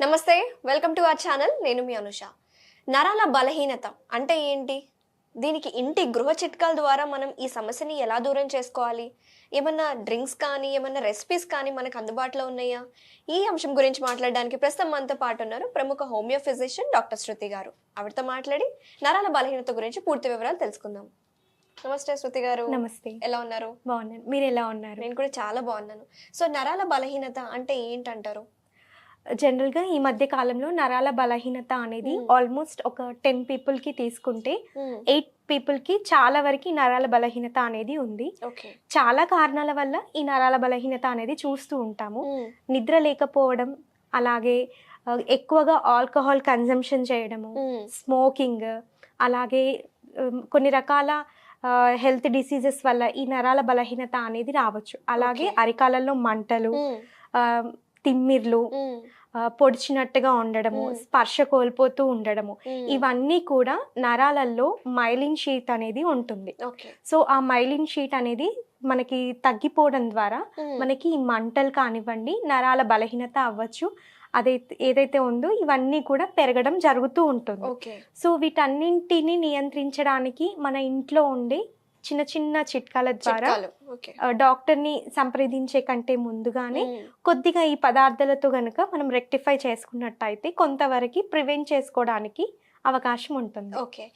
నమస్తే, welcome to our channel. నేను మీ అనుష. నరాల బలహీనత అంటే ఏంటి? దీనికి ఇంటి గృహ చిట్కాల ద్వారా మనం ఈ సమస్యని ఎలా దూరం చేసుకోవాలి? ఏమన్నా డ్రింక్స్ కానీ, ఏమన్నా రెసిపీస్ కానీ మనకు అందుబాటులో ఉన్నాయా? ఈ అంశం గురించి మాట్లాడడానికి ప్రస్తుతం మనతో పాటు ఉన్నారు ప్రముఖ హోమియో ఫిజిషియన్ డాక్టర్ శృతి గారు. ఆవిడతో మాట్లాడి నరాల బలహీనత గురించి పూర్తి వివరాలు తెలుసుకుందాం. నమస్తే శృతి గారు. నమస్తే. ఎలా ఉన్నారు? బాగున్నాను. మీరు ఎలా ఉన్నారు? నేను కూడా చాలా బాగున్నాను. సో నరాల బలహీనత అంటే ఏంటంటారు? జనరల్గా ఈ మధ్య కాలంలో నరాల బలహీనత అనేది ఆల్మోస్ట్ ఒక 10 పీపుల్కి తీసుకుంటే 8 పీపుల్కి చాలా వరకు నరాల బలహీనత అనేది ఉంది. చాలా కారణాల వల్ల ఈ నరాల బలహీనత అనేది చూస్తూ ఉంటాము. నిద్ర లేకపోవడం, అలాగే ఎక్కువగా ఆల్కహాల్ కన్జంప్షన్ చేయడము, స్మోకింగ్, అలాగే కొన్ని రకాల హెల్త్ డిసీజెస్ వల్ల ఈ నరాల బలహీనత అనేది రావచ్చు. అలాగే అరికాలలో మంటలు, తిమ్మిర్లు, పొడిచినట్టుగా ఉండడము, స్పర్శ కోల్పోతూ ఉండడము, ఇవన్నీ కూడా నరాలలో మైలిన్ షీట్ అనేది ఉంటుంది. సో ఆ మైలిన్ షీట్ అనేది మనకి తగ్గిపోవడం ద్వారా మనకి ఈ మంటలు కానివ్వండి, నరాల బలహీనత అవ్వచ్చు, ఏదైతే ఉందో ఇవన్నీ కూడా పెరగడం జరుగుతూ ఉంటుంది. సో వీటన్నింటిని నియంత్రించడానికి మన ఇంట్లో ఉండే చిన్న చిన్న చిట్కాల ద్వారా డాక్టర్ని సంప్రదించే కంటే ముందుగానే కొద్దిగా ఈ పదార్థాలతో గనుక మనం రెక్టిఫై చేసుకున్నట్టయితే కొంతవరకు ప్రివెంట్ చేసుకోవడానికి అవకాశం ఉంటుంది. ఓకే.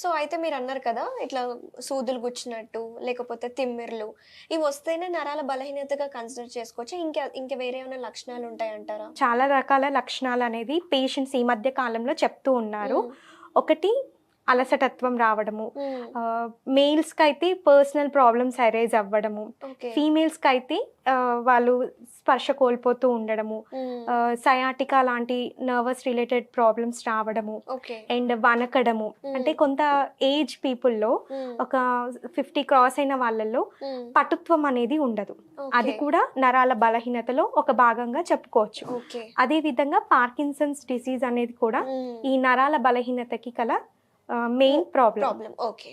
సో అయితే మీరు అన్నారు కదా, ఇట్లా సూదులు గుచ్చినట్టు లేకపోతే తిమ్మిర్లు ఇవి వస్తేనే నరాల బలహీనతగా కన్సిడర్ చేసుకోవచ్చు. ఇంకా వేరే ఏమైనా లక్షణాలు ఉంటాయంటారా? చాలా రకాల లక్షణాలు అనేది పేషెంట్స్ ఈ మధ్య కాలంలో చెప్తూ ఉన్నారు. ఒకటి, అలసటత్వం రావడము, మేల్స్కి అయితే పర్సనల్ ప్రాబ్లమ్స్ అరైజ్ అవ్వడము, ఫీమేల్స్కి అయితే వాళ్ళు స్పర్శ కోల్పోతూ ఉండడము, సయాటికా లాంటి నర్వస్ రిలేటెడ్ ప్రాబ్లమ్స్ రావడము, అండ్ వనకడము. అంటే కొంత ఏజ్ పీపుల్లో ఒక 50 క్రాస్ అయిన వాళ్ళల్లో పటుత్వం అనేది ఉండదు. అది కూడా నరాల బలహీనతలో ఒక భాగంగా చెప్పుకోవచ్చు. అదే విధంగా పార్కిన్సన్స్ డిసీజ్ అనేది కూడా ఈ నరాల బలహీనతకి కల మెయిన్ ప్రాబ్లం. ఓకే.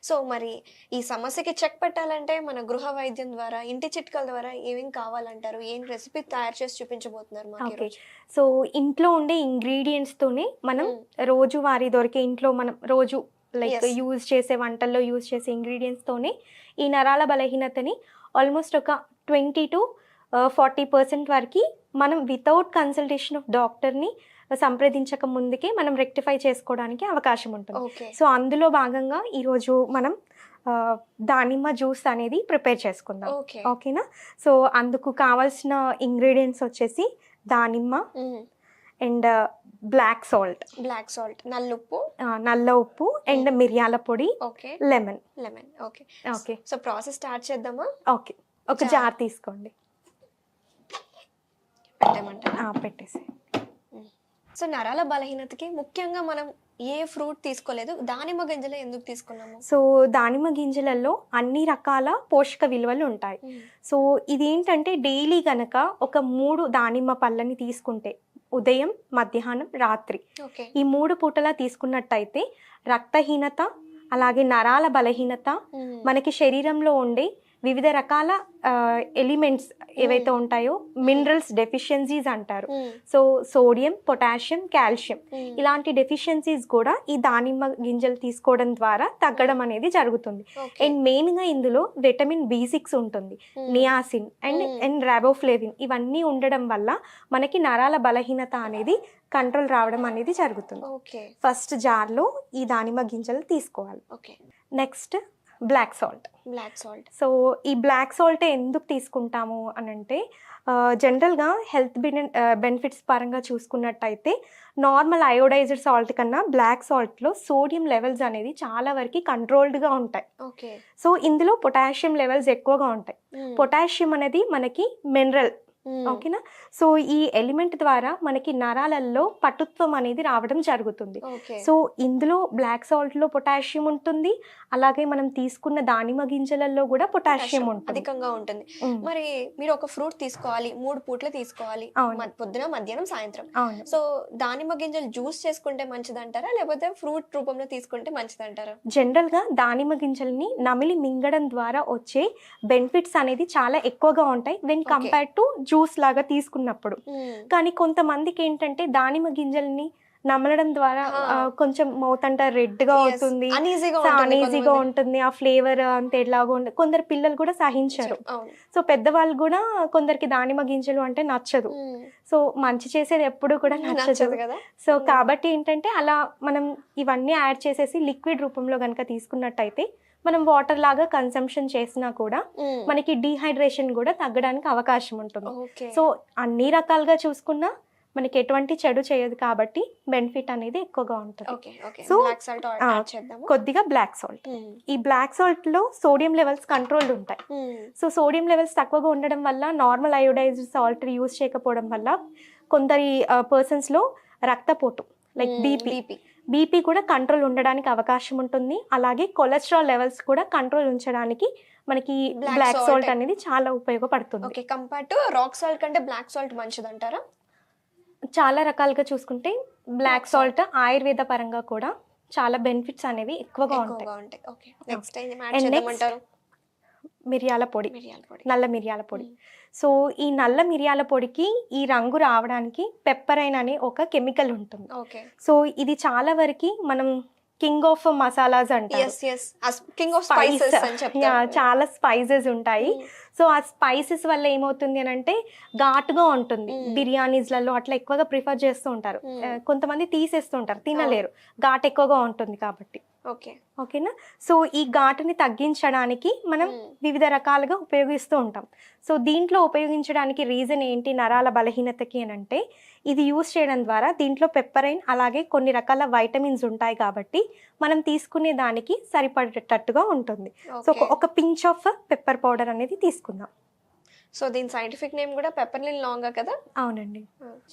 సో మరి ఈ సమస్యకి చెక్ పెట్టాలంటే మన గృహ వైద్యం ద్వారా, ఇంటి చిట్కాల ద్వారా ఏమేం కావాలంటారు? ఏం రెసిపీ తయారు చేసి చూపించబోతున్నారు మాకు? సో ఇంట్లో ఉండే ఇంగ్రీడియంట్స్ తోనే మనం రోజువారీ దొరికే, ఇంట్లో మనం రోజు లైక్ యూజ్ చేసే వంటల్లో యూజ్ చేసే ఇంగ్రీడియంట్స్ తోనే ఈ నరాల బలహీనతని ఆల్మోస్ట్ ఒక 20 to 40% వరకు మనం వితౌట్ కన్సల్టేషన్ ఆఫ్ డాక్టర్ని సంప్రదించక ముందుకే మనం రెక్టిఫై చేసుకోవడానికి అవకాశం ఉంటుంది. సో అందులో భాగంగా ఈరోజు మనం దానిమ్మ జ్యూస్ అనేది ప్రిపేర్ చేసుకుందాం. ఓకేనా? సో అందుకు కావాల్సిన ఇంగ్రీడియంట్స్ వచ్చేసి దానిమ్మ అండ్ బ్లాక్ సాల్ట్, నల్ల ఉప్పు అండ్ మిరియాల పొడి, lemon. Okay. So process start చేద్దామా? ఓకే. ఒక జార్ తీసుకోండి. పెట్టేసి. సో నరాల బలహీనతకి ముఖ్యంగా మనం ఏ ఫ్రూట్ తీసుకోలేదు, దానిమ్మ గింజలు ఎందుకు తీసుకున్నాము? సో దానిమ్మ గింజలలో అన్ని రకాల పోషక విలువలు ఉంటాయి. సో ఇదేంటంటే డైలీ గనక ఒక 3 దానిమ్మ పళ్ళని తీసుకుంటే, ఉదయం, మధ్యాహ్నం, రాత్రి, ఈ 3 పూటలా తీసుకున్నట్టయితే రక్తహీనత, అలాగే నరాల బలహీనత, మనకి శరీరంలో ఉండే వివిధ రకాల ఎలిమెంట్స్ ఏవైతే ఉంటాయో మినరల్స్ డెఫిషియన్సీస్ అంటారు. సో సోడియం, పొటాషియం, కాల్షియం ఇలాంటి డెఫిషియన్సీస్ కూడా ఈ దానిమ్మ గింజలు తీసుకోవడం ద్వారా తగ్గడం అనేది జరుగుతుంది. అండ్ మెయిన్గా ఇందులో విటమిన్ B6 ఉంటుంది, నియాసిన్ అండ్ రాబోఫ్లేవిన్ ఇవన్నీ ఉండడం వల్ల మనకి నరాల బలహీనత అనేది కంట్రోల్ రావడం అనేది జరుగుతుంది. ఫస్ట్ జార్లో ఈ దానిమ్మ గింజలు తీసుకోవాలి. Next black salt. సో ఈ బ్లాక్ సాల్ట్ ఎందుకు తీసుకుంటాము అని అంటే, జనరల్గా హెల్త్ బెనిఫిట్స్ పరంగా చూసుకున్నట్టయితే నార్మల్ అయోడైజ్డ్ సాల్ట్ కన్నా బ్లాక్ సాల్ట్లో సోడియం లెవెల్స్ అనేది చాలా వరకు కంట్రోల్డ్గా ఉంటాయి. సో ఇందులో పొటాషియం లెవెల్స్ ఎక్కువగా ఉంటాయి. పొటాషియం అనేది మనకి మినరల్. ఓకేనా? సో ఈ ఎలిమెంట్ ద్వారా మనకి నరాలలో పటుత్వం అనేది రావడం జరుగుతుంది. సో ఇందులో బ్లాక్ సాల్ట్ లో పొటాషియం ఉంటుంది, అలాగే మనం తీసుకున్న దానిమ్మ గింజలలో కూడా పొటాషియం అధికంగా ఉంటుంది. మరి మీరు ఒక ఫ్రూట్ తీసుకోవాలి, 3 పూట్లు తీసుకోవాలి, పొద్దున, మధ్యాహ్నం, సాయంత్రం. సో దానిమ్మ గింజలు జ్యూస్ చేసుకుంటే మంచిదంటారా, లేకపోతే ఫ్రూట్ రూపంలో తీసుకుంటే మంచిదంటారా? జనరల్ గా దానిమ్మ గింజల్ని నమిలి మింగడం ద్వారా వచ్చే బెనిఫిట్స్ అనేది చాలా ఎక్కువగా ఉంటాయి వెన్ కంపేర్ టు జ్యూస్ లాగా తీసుకున్నప్పుడు. కానీ కొంతమందికి ఏంటంటే దానిమ్మ గింజల్ని నమలడం ద్వారా కొంచెం మౌత్ అంతా రెడ్గా అవుతుంది, అనీజీగా ఉంటుంది, ఆ ఫ్లేవర్ అంత ఎలాగో ఉంటుంది. కొందరు పిల్లలు కూడా సహించరు. సో పెద్దవాళ్ళు కూడా కొందరికి దానిమ్మ గింజలు అంటే నచ్చదు. సో మంచి చేసేది ఎప్పుడు కూడా నచ్చదు కదా. సో కాబట్టి ఏంటంటే అలా మనం ఇవన్నీ యాడ్ చేసేసి లిక్విడ్ రూపంలో కనుక తీసుకున్నట్టయితే మనం వాటర్ లాగా కన్సంప్షన్ చేసినా కూడా మనకి డీహైడ్రేషన్ కూడా తగ్గడానికి అవకాశం ఉంటుంది. సో అన్ని రకాలుగా చూసుకున్నా మనకి ఎటువంటి చెడు చేయదు కాబట్టి బెనిఫిట్ అనేది ఎక్కువగా ఉంటుంది. సో కొద్దిగా బ్లాక్ సాల్ట్. ఈ బ్లాక్ సాల్ట్ లో సోడియం లెవెల్స్ కంట్రోల్డ్ ఉంటాయి. సో సోడియం లెవెల్స్ తక్కువగా ఉండడం వల్ల నార్మల్ అయోడైజ్డ్ సాల్ట్ యూజ్ చేయకపోవడం వల్ల కొందరి పర్సన్స్ లో రక్తపోటు లైక్ బీపీ కూడా కంట్రోల్ ఉండడానికి అవకాశం ఉంటుంది. అలాగే కొలెస్ట్రాల్ లెవెల్స్ కూడా కంట్రోల్ ఉంచడానికి మనకి బ్లాక్ సాల్ట్ అనేది చాలా ఉపయోగపడుతుంది. కంపేర్ టు రాక్ సాల్ట్ కంటే బ్లాక్ సాల్ట్ మంచిదంటారా? చాలా రకాలుగా చూసుకుంటే బ్లాక్ సాల్ట్ ఆయుర్వేద పరంగా కూడా చాలా బెనిఫిట్స్ అనేవి ఎక్కువగా ఉంటాయి. మిరియాల పొడి, నల్ల మిరియాల పొడి. సో ఈ నల్ల మిరియాల పొడికి ఈ రంగు రావడానికి పెప్పరైన్ అనే ఒక కెమికల్ ఉంటుంది. సో ఇది చాలా వరకు మనం కింగ్ ఆఫ్ మసాలాస్ అంటారు. చాలా స్పైసెస్ ఉంటాయి. సో ఆ స్పైసెస్ వల్ల ఏమవుతుంది అని అంటే ఘాటుగా ఉంటుంది. బిర్యానీస్లలో అట్లా ఎక్కువగా ప్రిఫర్ చేస్తూ ఉంటారు. కొంతమంది తీసేస్తూ ఉంటారు, తినలేరు, ఘాటు ఎక్కువగా ఉంటుంది కాబట్టి. ఓకేనా. సో ఈ ఘాటుని తగ్గించడానికి మనం వివిధ రకాలుగా ఉపయోగిస్తూ ఉంటాం. సో దీంట్లో ఉపయోగించడానికి రీజన్ ఏంటి నరాల బలహీనతకి అని అంటే ఇది యూజ్ చేయడం ద్వారా దీంట్లో పెప్పరైన్ అలాగే కొన్ని రకాల వైటమిన్స్ ఉంటాయి కాబట్టి మనం తీసుకునే దానికి సరిపడేటట్టుగా ఉంటుంది. సో ఒక పించ్ ఆఫ్ పెప్పర్ పౌడర్ అనేది తీసుకుందాం. సో దీని సైంటిఫిక్ నేమ్ కూడా పెప్పర్లిన్ లాంగా కదా? అవునండి.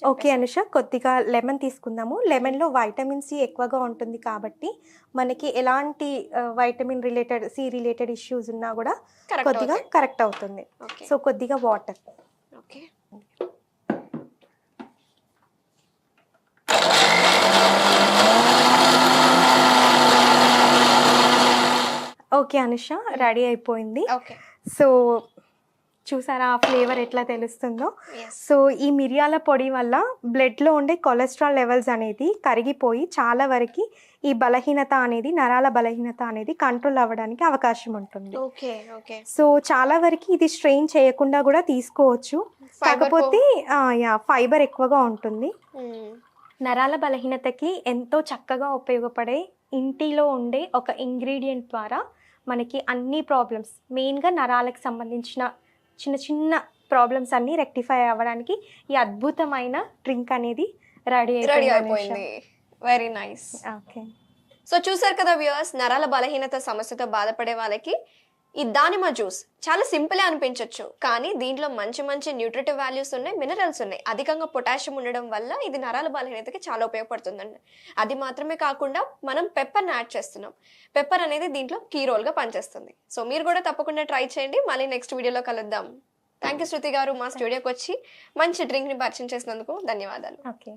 ఓకే అనుష, కొద్దిగా లెమన్ తీసుకుందాము. లెమన్లో వైటమిన్ సి ఎక్కువగా ఉంటుంది కాబట్టి మనకి ఎలాంటి vitamin related C related issues ఉన్నా కూడా కొద్దిగా కరెక్ట్ అవుతుంది. సో కొద్దిగా water. Okay. Okay Anusha, ready అయిపోయింది. సో చూసారా ఆ ఫ్లేవర్ ఎట్లా తెలుస్తుందో. సో ఈ మిరియాల పొడి వల్ల బ్లడ్లో ఉండే కొలెస్ట్రాల్ లెవెల్స్ అనేది కరిగిపోయి చాలా వరకు ఈ బలహీనత అనేది నరాల బలహీనత అనేది కంట్రోల్ అవ్వడానికి అవకాశం ఉంటుంది. సో చాలా వరకు ఇది స్ట్రెయిన్ చేయకుండా కూడా తీసుకోవచ్చు. కాకపోతే ఫైబర్ ఎక్కువగా ఉంటుంది. నరాల బలహీనతకి ఎంతో చక్కగా ఉపయోగపడే ఇంటిలో ఉండే ఒక ఇంగ్రీడియంట్ ద్వారా మనకి అన్ని ప్రాబ్లమ్స్, మెయిన్గా నరాలకు సంబంధించిన చిన్న చిన్న ప్రాబ్లమ్స్ అన్ని రెక్టిఫై అవ్వడానికి ఈ అద్భుతమైన డ్రింక్ అనేది రెడీ అయిపోయింది. Very nice. ఓకే. సో చూసారు కదా వ్యూవర్స్, నరాల బలహీనత సమస్యతో బాధపడే వాళ్ళకి ఈ దానిమ్మ జ్యూస్ చాలా సింపుల్ అనిపించవచ్చు, కానీ దీంట్లో మంచి మంచి న్యూట్రిటివ్ వాల్యూస్ ఉన్నాయి, మినరల్స్ ఉన్నాయి. అధికంగా పొటాషియం ఉండడం వల్ల ఇది నరాల బలహీనతకి చాలా ఉపయోగపడుతుందండి. అది మాత్రమే కాకుండా మనం పెప్పర్ని యాడ్ చేస్తున్నాం. పెప్పర్ అనేది దీంట్లో కీ రోల్గా పనిచేస్తుంది. సో మీరు కూడా తప్పకుండా ట్రై చేయండి. మళ్ళీ నెక్స్ట్ వీడియోలో కలుద్దాం. థ్యాంక్ యూ శృతి గారు, మా స్టూడియోకి వచ్చి మంచి డ్రింక్ని పరిచయం చేసినందుకు ధన్యవాదాలు. ఓకే.